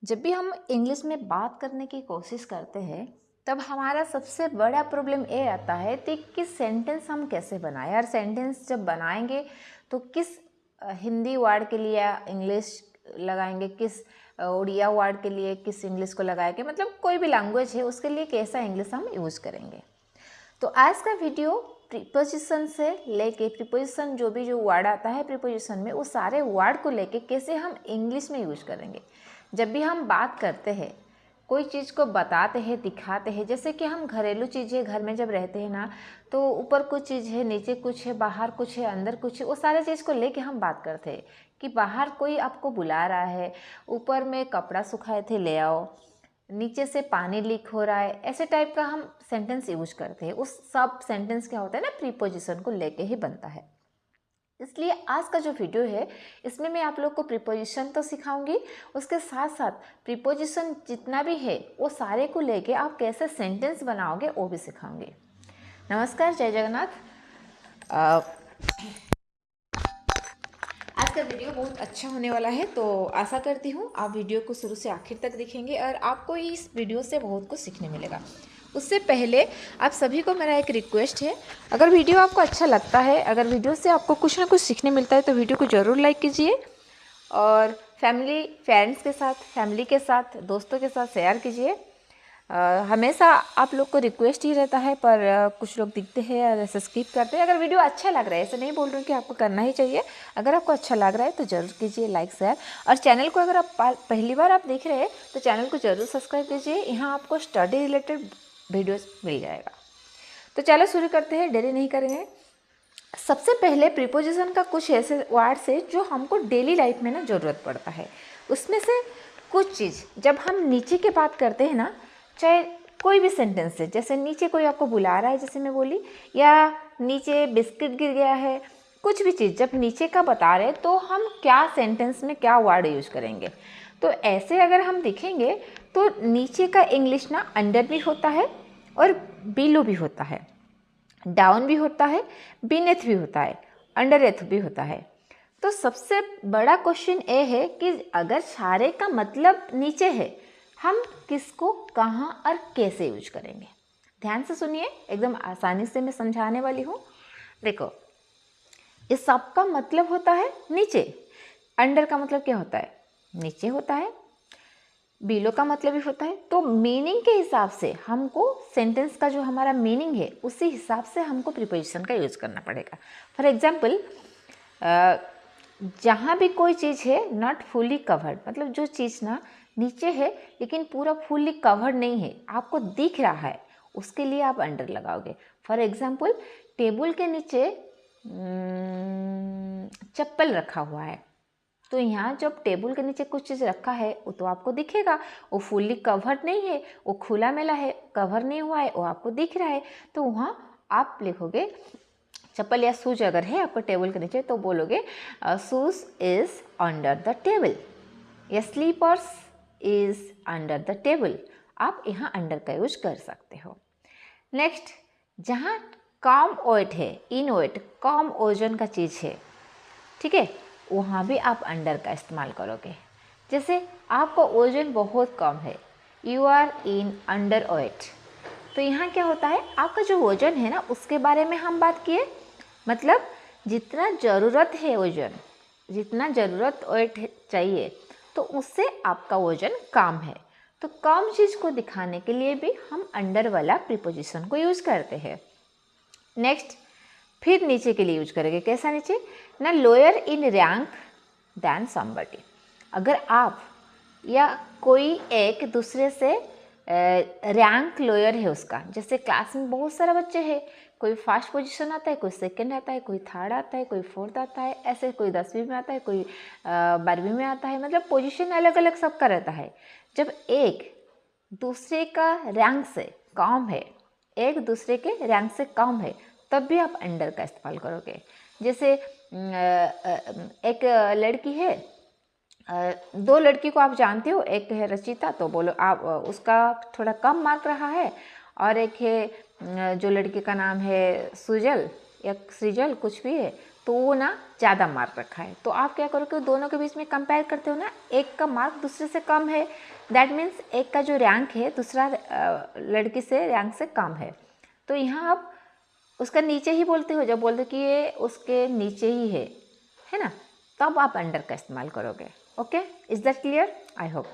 जब भी हम इंग्लिश में बात करने की कोशिश करते हैं तब हमारा सबसे बड़ा प्रॉब्लम ये आता है कि सेंटेंस हम कैसे बनाएं। और सेंटेंस जब बनाएंगे तो किस हिंदी वर्ड के लिए इंग्लिश लगाएंगे, किस उड़िया वर्ड के लिए किस इंग्लिश को लगाएंगे, मतलब कोई भी लैंग्वेज है उसके लिए कैसा इंग्लिश हम यूज़ करेंगे। तो आज का वीडियो प्रीपोजिशन से लेके प्रीपोजिशन जो वर्ड आता है प्रीपोजिशन में उस सारे वर्ड को लेके कैसे हम इंग्लिश में यूज करेंगे। जब भी हम बात करते हैं, कोई चीज़ को बताते हैं, दिखाते हैं, जैसे कि हम घरेलू चीज़ें घर में जब रहते हैं ना, तो ऊपर कुछ चीज़ है, नीचे कुछ है, बाहर कुछ है, अंदर कुछ है, वो सारे चीज़ को लेके हम बात करते हैं कि बाहर कोई आपको बुला रहा है, ऊपर में कपड़ा सुखाए थे ले आओ, नीचे से पानी लीक हो रहा है, ऐसे टाइप का हम सेंटेंस यूज करते हैं। उस सब सेंटेंस क्या होता है ना, प्रीपोजिशन को लेके ही बनता है। इसलिए आज का जो वीडियो है इसमें मैं आप लोग को प्रीपोजिशन तो सिखाऊंगी, उसके साथ साथ प्रीपोजिशन जितना भी है वो सारे को लेके आप कैसे सेंटेंस बनाओगे वो भी सिखाऊंगी। नमस्कार, जय जगन्नाथ। आज का वीडियो बहुत अच्छा होने वाला है, तो आशा करती हूँ आप वीडियो को शुरू से आखिर तक देखेंगे और आपको इस वीडियो से बहुत कुछ सीखने मिलेगा। उससे पहले आप सभी को मेरा एक रिक्वेस्ट है, अगर वीडियो आपको अच्छा लगता है, अगर वीडियो से आपको कुछ ना कुछ सीखने मिलता है तो वीडियो को ज़रूर लाइक कीजिए और फ्रेंड्स के साथ, फैमिली के साथ, दोस्तों के साथ शेयर कीजिए। हमेशा आप लोग को रिक्वेस्ट ही रहता है, पर कुछ लोग दिखते हैं और ऐसे स्किप करते हैं। अगर वीडियो अच्छा लग रहा है, ऐसे नहीं बोल रही हूँ कि आपको करना ही चाहिए, अगर आपको अच्छा लग रहा है तो ज़रूर कीजिए लाइक शेयर। और चैनल को अगर आप पहली बार आप देख रहे हैं तो चैनल को ज़रूर सब्सक्राइब कीजिए, यहाँ आपको स्टडी रिलेटेड वीडियोज़ मिल जाएगा। तो चलो शुरू करते हैं, देरी नहीं करेंगे। सबसे पहले प्रीपोजिशन का कुछ ऐसे वर्ड्स है जो हमको डेली लाइफ में ना ज़रूरत पड़ता है। उसमें से कुछ चीज़ जब हम नीचे की बात करते हैं ना, चाहे कोई भी सेंटेंस है, जैसे नीचे कोई आपको बुला रहा है जैसे मैं बोली, या नीचे बिस्किट गिर गया है, कुछ भी चीज़ जब नीचे का बता रहे तो हम क्या सेंटेंस में क्या वर्ड यूज करेंगे। तो ऐसे अगर हम देखेंगे तो नीचे का इंग्लिश ना अंडर भी होता है और बिलो भी होता है, डाउन भी होता है, बीनेथ भी होता है, अंडर एथ भी होता है। तो सबसे बड़ा क्वेश्चन ये है कि अगर सारे का मतलब नीचे है, हम किसको कहाँ और कैसे यूज करेंगे। ध्यान से सुनिए, एकदम आसानी से मैं समझाने वाली हूँ। देखो, इस सब का मतलब होता है नीचे। अंडर का मतलब क्या होता है, नीचे होता है। बिलो का मतलब भी होता है। तो मीनिंग के हिसाब से हमको सेंटेंस का जो हमारा मीनिंग है उसी हिसाब से हमको प्रीपोजिशन का यूज करना पड़ेगा। फॉर एग्जाम्पल, जहाँ भी कोई चीज़ है नॉट फुली कवर्ड, मतलब जो चीज़ ना नीचे है लेकिन पूरा फुली कवर्ड नहीं है, आपको दिख रहा है, उसके लिए आप अंडर लगाओगे। फॉर एग्जाम्पल, टेबल के नीचे चप्पल रखा हुआ है, तो यहाँ जब टेबल के नीचे कुछ चीज़ रखा है वो तो आपको दिखेगा, वो फुल्ली कवर्ड नहीं है, वो खुला मेला है, कवर नहीं हुआ है, वो आपको दिख रहा है। तो वहाँ आप लिखोगे चप्पल या शूज अगर है आपको टेबल के नीचे तो बोलोगे shoes is under the table या slippers is under the table. आप यहाँ अंडर का यूज कर सकते हो। नेक्स्ट, जहाँ कम वेट है, इन वेट, कम ओजन का चीज़ है, ठीक है, वहाँ भी आप अंडर का इस्तेमाल करोगे। जैसे आपका वजन बहुत कम है, you are in under weight, तो यहाँ क्या होता है, आपका जो वजन है ना उसके बारे में हम बात किए, मतलब जितना ज़रूरत है वजन, जितना ज़रूरत वेट चाहिए तो उससे आपका वजन कम है। तो कम चीज़ को दिखाने के लिए भी हम अंडर वाला प्रीपोजिशन को यूज़ करते हैं। नेक्स्ट, फिर नीचे के लिए यूज करेंगे। कैसा नीचे ना, lower in rank than somebody. अगर आप या कोई एक दूसरे से रैंक लोअर है उसका, जैसे क्लास में बहुत सारे बच्चे हैं, कोई फर्स्ट पोजीशन आता है, कोई सेकंड आता है, कोई थर्ड आता है, कोई फोर्थ आता है, ऐसे कोई 10वीं में आता है, कोई 12वीं में आता है, मतलब पोजीशन अलग अलग सबका रहता है। जब एक दूसरे का रैंक से कम है, एक दूसरे के रैंक से कम है, तब भी आप अंडर का इस्तेमाल करोगे। जैसे एक लड़की है, दो लड़की को आप जानते हो, एक है रचिता, तो बोलो आप उसका थोड़ा कम मार्क रहा है, और एक है जो लड़की का नाम है सुजल या सृजल कुछ भी है, तो वो ना ज़्यादा मार्क रखा है, तो आप क्या करोगे दोनों के बीच में कंपेयर करते हो ना, एक का मार्क दूसरे से कम है, दैट मीन्स एक का जो रैंक है दूसरा लड़की से रैंक से कम है, तो यहाँ आप उसका नीचे ही बोलते हो, जब बोलते कि ये उसके नीचे ही है ना, तब आप अंडर का इस्तेमाल करोगे। Okay, is that clear? I hope.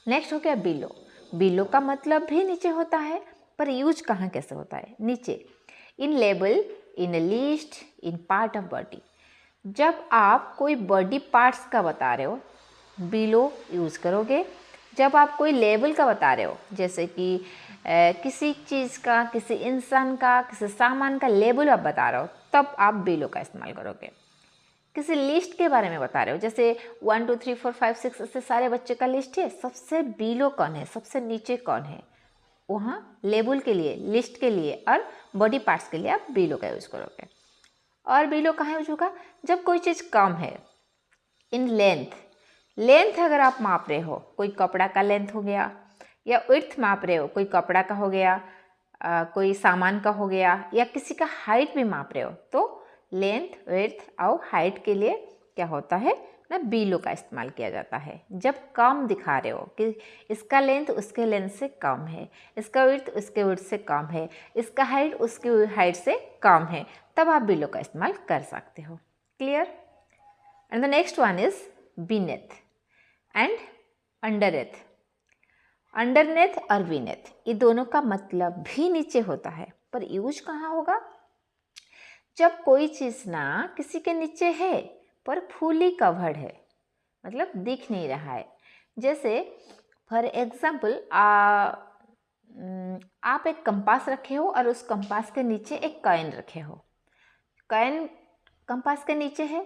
Next हो गया बिलो। बिलो का मतलब भी नीचे होता है, पर यूज कहाँ कैसे होता है? नीचे, इन लेबल, in a list, in part of body. जब आप कोई बॉडी पार्ट्स का बता रहे हो बिलो यूज़ करोगे। जब आप कोई लेबल का बता रहे हो, जैसे कि किसी चीज़ का, किसी इंसान का, किसी सामान का लेबल आप बता रहे हो, तब आप बिलो का इस्तेमाल करोगे। किसी लिस्ट के बारे में बता रहे हो, जैसे 1 2 3 4 5 6 ऐसे सारे बच्चे का लिस्ट है, सबसे बिलो कौन है, सबसे नीचे कौन है, वहाँ लेबल के लिए, लिस्ट के लिए और बॉडी पार्ट्स के लिए आप बिलो का यूज़ करोगे। और बिलो कहाँ यूज होगा? जब कोई चीज़ कम है। इन लेंथ, लेंथ अगर आप माप रहे हो, कोई कपड़ा का लेंथ हो गया, या विड्थ माप रहे हो, कोई कपड़ा का हो गया, कोई सामान का हो गया, या किसी का हाइट भी माप रहे हो, तो लेंथ, विड्थ और हाइट के लिए क्या होता है ना, बिलो का इस्तेमाल किया जाता है। जब कम दिखा रहे हो कि इसका लेंथ उसके लेंथ से कम है, इसका विड्थ उसके विड्थ से कम है, इसका हाइट उसकी हाइट से कम है, तब आप बिलो का इस्तेमाल कर सकते हो। Clear? And the next one is beneath and underneath. Underneath और बीनेथ, ये दोनों का मतलब भी नीचे होता है, पर यूज कहाँ होगा? जब कोई चीज़ ना किसी के नीचे है पर फुली कवर्ड है, मतलब दिख नहीं रहा है। जैसे फॉर एग्जाम्पल आप एक कंपास रखे हो और उस कंपास के नीचे एक कॉइन रखे हो। कॉइन कंपास के नीचे है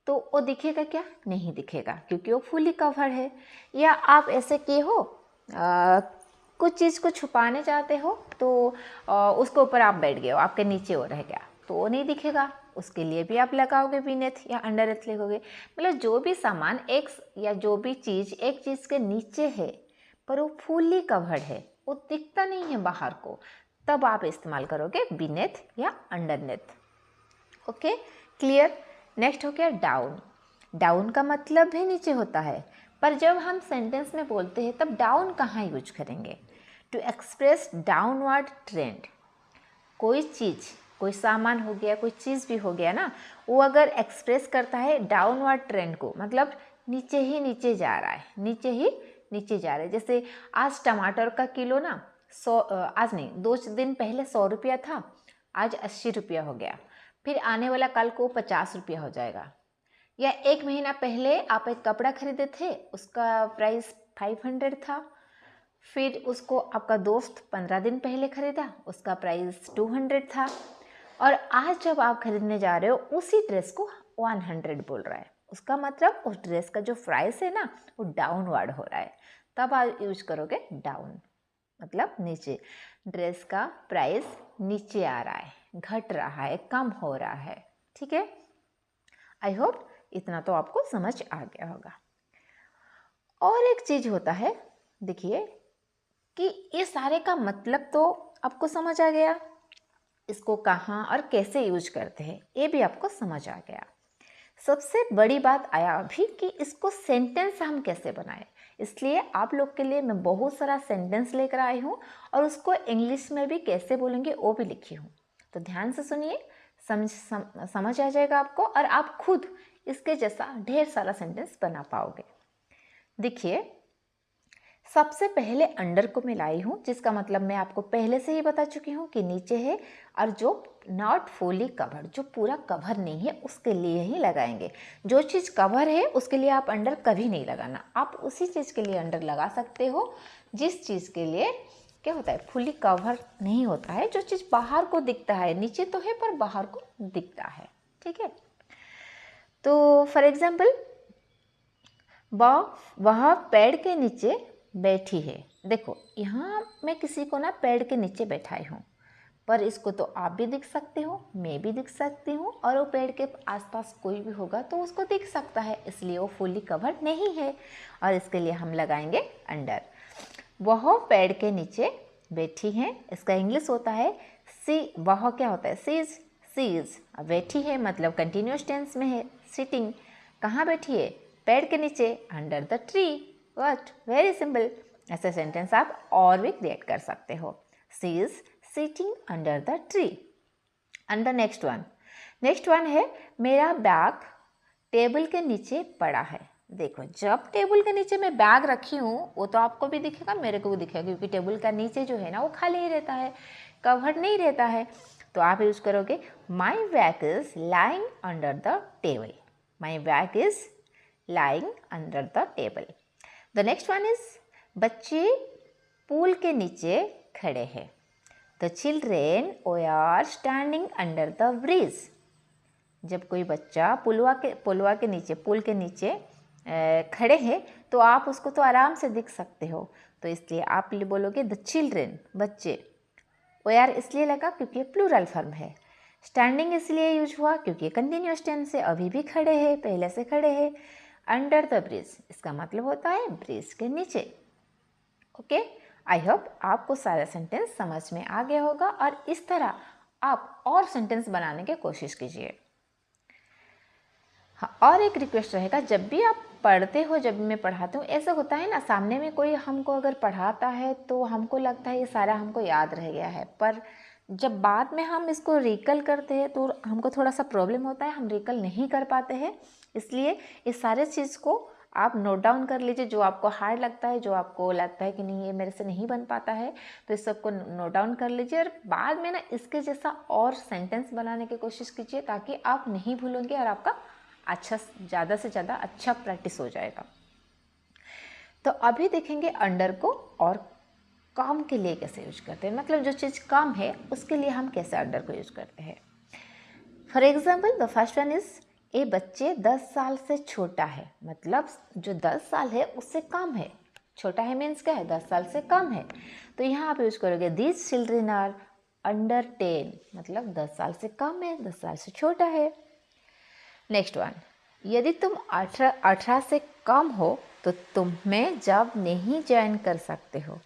तो वो दिखेगा क्या? नहीं दिखेगा, क्योंकि वो फुली कवर्ड है। या आप ऐसे किए हो, कुछ चीज़ को छुपाने चाहते हो, तो उसके ऊपर आप बैठ गए हो, आपके नीचे वो रह गया, तो वो नहीं दिखेगा, उसके लिए भी आप लगाओगे बीनेथ या अंडरनेथ लिखोगे। मतलब जो भी सामान एक या जो भी चीज़ एक चीज़ के नीचे है पर वो फुली कवर्ड है, वो दिखता नहीं है बाहर को, तब आप इस्तेमाल करोगे बीनेथ या अंडरनेथ। Okay, clear? नेक्स्ट हो गया डाउन। डाउन का मतलब भी नीचे होता है, पर जब हम सेंटेंस में बोलते हैं तब डाउन कहाँ यूज करेंगे? To express downward trend. कोई चीज़, कोई सामान हो गया, कोई चीज़ भी हो गया ना, वो अगर एक्सप्रेस करता है डाउनवर्ड ट्रेंड को, मतलब नीचे ही नीचे जा रहा है, नीचे ही नीचे जा रहा है। जैसे आज टमाटर का किलो ना 100, आज नहीं 2 दिन पहले 100 रुपया था, आज 80 रुपया हो गया, फिर आने वाला कल को 50 रुपया हो जाएगा। या 1 महीना पहले आप एक कपड़ा खरीदे थे, उसका प्राइस 500 था, फिर उसको आपका दोस्त 15 दिन पहले खरीदा, उसका प्राइस 200 था, और आज जब आप खरीदने जा रहे हो उसी ड्रेस को 100 बोल रहा है। उसका मतलब उस ड्रेस का जो प्राइस है ना वो डाउनवर्ड हो रहा है, तब आप यूज करोगे डाउन, मतलब नीचे, ड्रेस का प्राइस नीचे आ रहा है, घट रहा है, कम हो रहा है। ठीक है, आई होप इतना तो आपको समझ आ गया होगा। और एक चीज होता है, देखिए कि ये सारे का मतलब तो आपको समझ आ गया, इसको कहाँ और कैसे यूज करते हैं ये भी आपको समझ आ गया। सबसे बड़ी बात आया अभी कि इसको सेंटेंस हम कैसे बनाएं, इसलिए आप लोग के लिए मैं बहुत सारा सेंटेंस लेकर आई हूँ और उसको इंग्लिश में भी कैसे बोलेंगे वो भी लिखी हूँ, तो ध्यान से सुनिए, समझ आ जाएगा आपको और आप खुद इसके जैसा ढेर सारा सेंटेंस बना पाओगे। देखिए, सबसे पहले अंडर को मैं लाई हूँ, जिसका मतलब मैं आपको पहले से ही बता चुकी हूँ कि नीचे है, और जो नॉट फुली कवर्ड, जो पूरा कवर नहीं है उसके लिए ही लगाएंगे। जो चीज़ कवर है उसके लिए आप अंडर कभी नहीं लगाना, आप उसी चीज़ के लिए अंडर लगा सकते हो जिस चीज़ के लिए क्या होता है, फुली कवर नहीं होता है, जो चीज़ बाहर को दिखता है, नीचे तो है पर बाहर को दिखता है। ठीक है, तो फॉर एग्जाम्पल वह पेड़ के नीचे बैठी है। देखो यहाँ मैं किसी को ना पेड़ के नीचे बैठाई हूँ, पर इसको तो आप भी दिख सकते हो, मैं भी दिख सकती हूँ, और वो पेड़ के आसपास कोई भी होगा तो उसको दिख सकता है, इसलिए वो फुली कवर्ड नहीं है, और इसके लिए हम लगाएंगे अंडर। वह पेड़ के नीचे बैठी हैं, इसका इंग्लिश होता है सी। वह क्या होता है, सी इज सी इज, बैठी है मतलब कंटिन्यूस टेंस में है। सिटिंग, कहाँ बैठी है? पेड़ के नीचे, under the tree. What, very simple. ऐसे सेंटेंस आप और भी क्रिएट कर सकते हो। She is sitting under the tree. And the next one है मेरा बैग टेबल के नीचे पड़ा है। देखो, जब टेबल के नीचे मैं बैग रखी हूँ वो तो आपको भी दिखेगा, मेरे को भी दिखेगा, क्योंकि टेबल का नीचे जो है ना वो खाली ही रहता है, कवर्ड नहीं रहता है। तो आप यूज करोगे my bag is lying under the table. My bag is lying under the table. The next one is बच्चे पूल के नीचे खड़े हैं। The children are standing under the bridge. जब कोई बच्चा पुल के नीचे खड़े हैं तो आप उसको तो आराम से दिख सकते हो, तो इसलिए आप बोलोगे द चिल्ड्रेन, बच्चे। आर इसलिए लगा क्योंकि प्लूरल फॉर्म है। स्टैंडिंग इसलिए यूज हुआ क्योंकि कंटिन्यूअस टेंस से, अभी भी खड़े हैं, पहले से खड़े हैं। अंडर द ब्रिज, इसका मतलब होता है ब्रिज के नीचे। ओके, आई होप आपको सारा सेंटेंस समझ में आ गया होगा, और इस तरह आप और सेंटेंस बनाने की कोशिश कीजिए। हाँ, और एक रिक्वेस्ट रहेगा, जब भी आप पढ़ते हो, जब भी मैं पढ़ाती हूँ, ऐसा होता है ना, सामने में कोई हमको अगर पढ़ाता है तो हमको लगता है ये सारा हमको याद रह गया है, पर जब बाद में हम इसको रिकल करते हैं तो हमको थोड़ा सा प्रॉब्लम होता है, हम रिकल नहीं कर पाते हैं। इसलिए इस सारे चीज़ को आप नोट डाउन कर लीजिए, जो आपको हार्ड लगता है, जो आपको लगता है कि नहीं ये मेरे से नहीं बन पाता है, तो इस सबको नोट डाउन कर लीजिए, और बाद में ना इसके जैसा और सेंटेंस बनाने की कोशिश कीजिए, ताकि आप नहीं भूलोगे और आपका अच्छा, ज़्यादा से ज़्यादा अच्छा प्रैक्टिस हो जाएगा। तो अभी देखेंगे अंडर को और काम के लिए कैसे यूज करते हैं, मतलब जो चीज़ काम है उसके लिए हम कैसे अंडर को यूज करते हैं। For example the first one is a बच्चे 10 साल से छोटा है, मतलब जो 10 साल है उससे कम है। छोटा है मीन्स क्या है, 10 साल से कम है। तो यहाँ आप यूज करोगे दीज चिल्ड्रेन आर अंडर 10, मतलब 10 साल से कम है, 10 साल से छोटा है। नेक्स्ट वन, यदि तुम 18 से कम हो तो तुम्हें जॉब नहीं ज्वाइन कर सकते हो।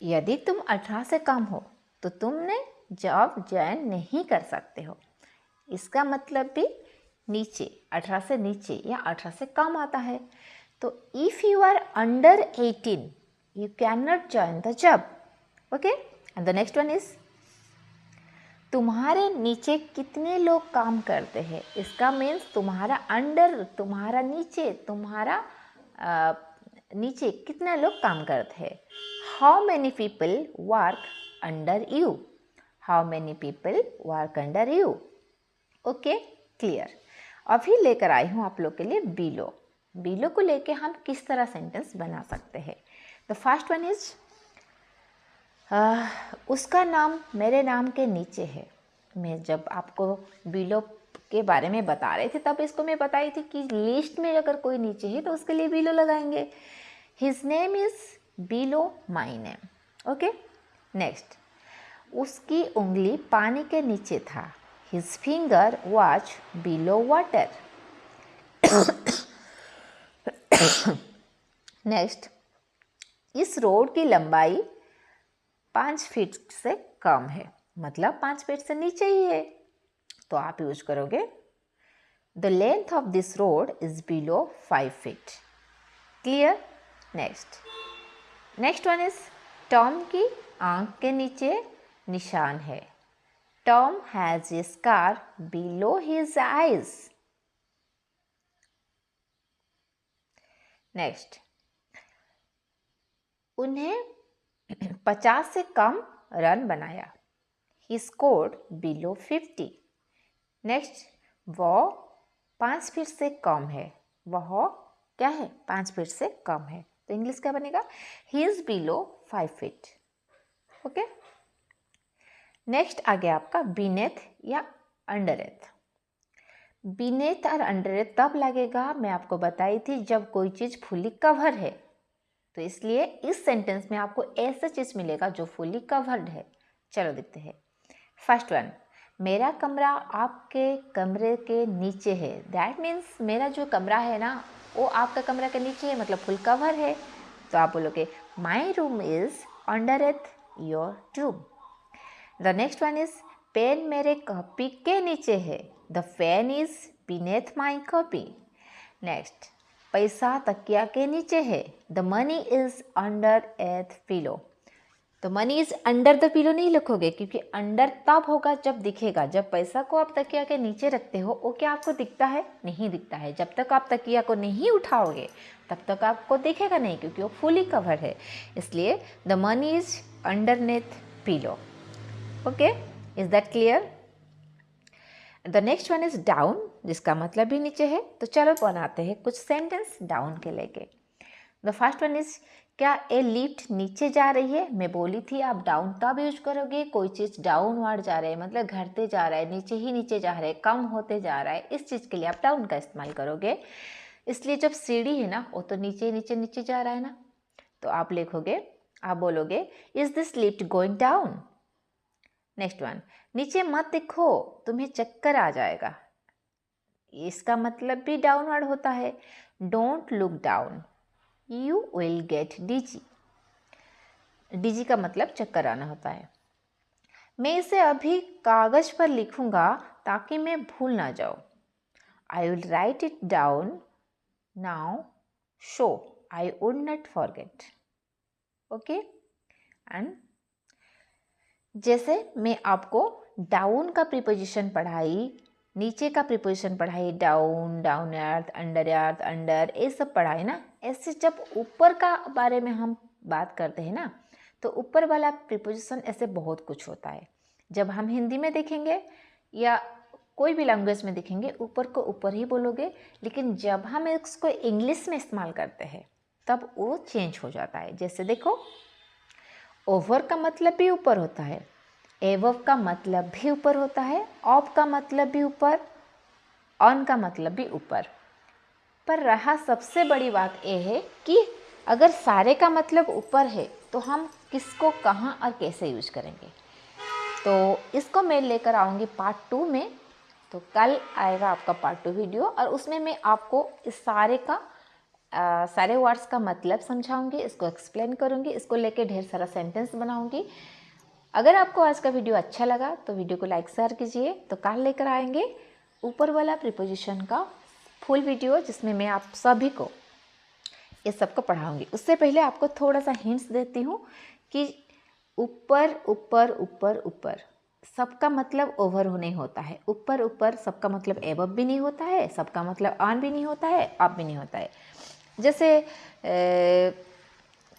यदि तुम 18 से कम हो तो तुमने जॉब ज्वाइन नहीं कर सकते हो। इसका मतलब भी नीचे, 18 से नीचे या 18 से कम आता है। तो if you are under 18 you can not join the job. Okay, and the next one is तुम्हारे नीचे कितने लोग काम करते हैं। इसका मीन्स तुम्हारा अंडर, तुम्हारा नीचे, तुम्हारा नीचे कितने लोग काम करते हैं। How many people work under you. How many people work under you. Okay, clear. अभी लेकर आई हूँ आप लोग के लिए बिलो। बिलो को लेके हम किस तरह सेंटेंस बना सकते हैं। द फर्स्ट वन इज उसका नाम मेरे नाम के नीचे है। मैं जब आपको बिलो के बारे में बता रहे थे तब इसको मैं बताई थी कि लिस्ट में अगर कोई नीचे है तो उसके लिए बिलो लगाएंगे। His name is below my name. Okay, next, उसकी उंगली पानी के नीचे था। His finger was below water. Next, इस रोड की लंबाई 5 फीट से कम है, मतलब 5 फीट से नीचे ही है। तो आप यूज करोगे the length of this road is below 5 feet. Clear. Next one is Tom की आंख के नीचे निशान है। Tom has a scar below his eyes. Next, उन्हें 50 से कम रन बनाया। He scored below 50. नेक्स्ट, वह 5 फीट से कम है। वह क्या है, 5 फीट से कम है। तो इंग्लिश क्या बनेगा, He is below 5 feet. Okay, next आ गया आपका beneath या underneath। beneath और underneath तब लगेगा, मैं आपको बताई थी, जब कोई चीज़ फुली कवर है। तो इसलिए इस सेंटेंस में आपको ऐसा चीज़ मिलेगा जो फुली कवर्ड है। चलो देखते हैं। फर्स्ट वन, मेरा कमरा आपके कमरे के नीचे है। दैट मीन्स मेरा जो कमरा है ना वो आपका कमरा के नीचे है, मतलब फुल कवर है। तो आप बोलोगे my room is under at your room. The next one is pen मेरे कॉपी के नीचे है, the pen is beneath my copy. Next, पैसा तकिया के नीचे है, the money is under the pillow. तो money is under the pillow नहीं लिखोगे, क्योंकि अंडर तब होगा जब दिखेगा। जब पैसा को आप तकिया के नीचे रखते हो, वो क्या आपको दिखता है? नहीं दिखता है। जब तक आप तकिया को नहीं उठाओगे तब तक आपको दिखेगा नहीं, क्योंकि वो फुली कवर है। इसलिए the money is underneath pillow. Okay, is that clear? The next one is down, जिसका मतलब भी नीचे है। तो चलो बनाते हैं कुछ सेंटेंस डाउन के लेके। द फर्स्ट वन इज, क्या ए लिफ्ट नीचे जा रही है? मैं बोली थी आप डाउन तब यूज करोगे कोई चीज़ डाउनवर्ड जा रहा है, मतलब घटते जा रहा है, नीचे ही नीचे जा रहा है, कम होते जा रहा है, इस चीज़ के लिए आप डाउन का इस्तेमाल करोगे। इसलिए जब सीढ़ी है ना, वो तो नीचे नीचे नीचे जा रहा है ना, तो आप लिखोगे, आप बोलोगे is this lift going down. Next one, नीचे मत देखो तुम्हें चक्कर आ जाएगा। इसका मतलब भी डाउनवर्ड होता है। Don't look down, you will get dizzy. Dizzy का मतलब चक्कर आना होता है। मैं इसे अभी कागज पर लिखूंगा ताकि मैं भूल ना जाऊं। I will write it down now so I would not forget. Okay, and जैसे मैं आपको डाउन का प्रीपोजिशन पढ़ाई, नीचे का प्रीपोजिशन पढ़ाई, डाउन, डाउन अर्थ, अंडर, ये सब पढ़ाई ना। ऐसे जब ऊपर का बारे में हम बात करते हैं ना, तो ऊपर वाला प्रीपोजिशन ऐसे बहुत कुछ होता है। जब हम हिंदी में देखेंगे या कोई भी लैंग्वेज में देखेंगे, ऊपर को ऊपर ही बोलोगे, लेकिन जब हम इसको इंग्लिश में इस्तेमाल करते हैं तब वो चेंज हो जाता है। जैसे देखो, ओवर का मतलब भी ऊपर होता है, एवव का मतलब भी ऊपर होता है, ऑफ का मतलब भी ऊपर, ऑन का मतलब भी ऊपर। पर रहा सबसे बड़ी बात यह है कि अगर सारे का मतलब ऊपर है तो हम किसको कहाँ और कैसे यूज करेंगे। तो इसको मैं लेकर आऊँगी पार्ट 2 में। तो कल आएगा आपका पार्ट 2 वीडियो, और उसमें मैं आपको इस सारे वर्ड्स का मतलब समझाऊंगी, इसको एक्सप्लेन करूंगी, इसको लेके ढेर सारा सेंटेंस बनाऊंगी। अगर आपको आज का वीडियो अच्छा लगा तो वीडियो को लाइक शेयर कीजिए। तो कल लेकर आएंगे ऊपर वाला प्रीपोजिशन का फुल वीडियो, जिसमें मैं आप सभी को ये सबको पढ़ाऊंगी। उससे पहले आपको थोड़ा सा हिंट्स देती हूँ कि ऊपर ऊपर ऊपर ऊपर सबका मतलब ओवर नहीं होता है। ऊपर ऊपर सबका मतलब एबव भी नहीं होता है, सबका मतलब ऑन भी नहीं होता है, अप भी नहीं होता है। जैसे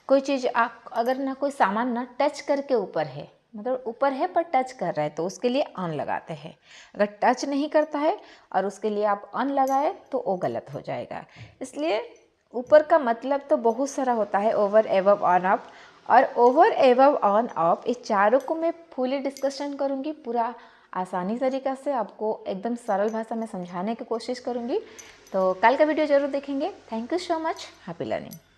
कोई चीज़ आप अगर ना कोई सामान ना टच करके ऊपर है, मतलब ऊपर है पर टच कर रहा है, तो उसके लिए ऑन लगाते हैं। अगर टच नहीं करता है और उसके लिए आप ऑन लगाए तो वो गलत हो जाएगा। इसलिए ऊपर का मतलब तो बहुत सारा होता है, ओवर, एबव, ऑन, अप। और ओवर, एबव, ऑन, ऑफ, इस चारों को मैं फुली डिस्कशन करूँगी, पूरा आसानी तरीक़ा से आपको एकदम सरल भाषा में समझाने की कोशिश करूँगी। तो कल का वीडियो ज़रूर देखेंगे। Thank you so much. Happy learning.